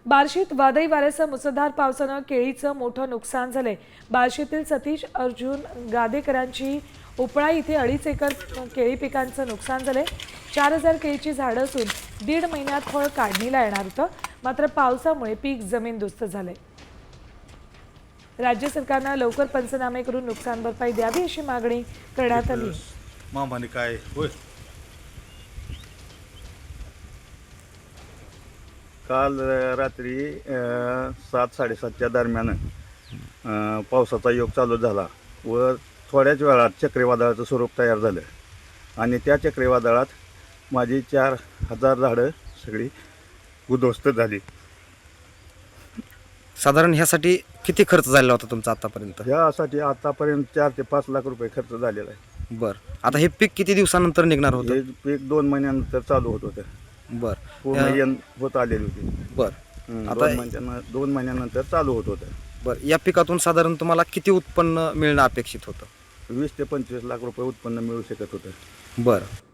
बार्शीत वादळी वाऱ्यासह मुसळधार पावसानं केळीचं मोठं नुकसान झालंय। बार्शीतील सतीश अर्जुन गादेकरांची उपळा इथे 2.5 एकर केळी पिकांचं नुकसान झालंय। 4000 केळीची झाडं असून 1.5 महिन्यात फळ काढणीला येणार होतं, मात्र पावसामुळे पीक जमीनदोस्त झालंय। राज्य सरकारनं लवकर पंचनामे करून नुकसान भरपाई द्यावी अशी मागणी करण्यात आली। मामाने काय होय काल रात्री 7-7:30च्या दरम्यान पावसाचा योग चालू झाला व थोड्याच वेळात चक्रीवादळाचं स्वरूप तयार झालं आणि त्या चक्रीवादळात माझी 4000 झाडं सगळी उद्ध्वस्त झाली। साधारण ह्यासाठी किती खर्च झालेला होता तुमचा आतापर्यंत? यासाठी आतापर्यंत 4 ते 5 लाख रुपये खर्च झालेला आहे। बरं, आता हे पीक किती दिवसानंतर निघणार होतं? हे पीक 2 महिन्यानंतर चालू होत होतं। बरं, पूर्ण होत आलेली होती। बरं, आता आता 2 महिन्यानंतर चालू होत होतं। बरं, या पिकातून साधारण तुम्हाला किती उत्पन्न मिळणं अपेक्षित होतं? 20 ते 25 लाख रुपये उत्पन्न मिळू शकत होतं। बरं,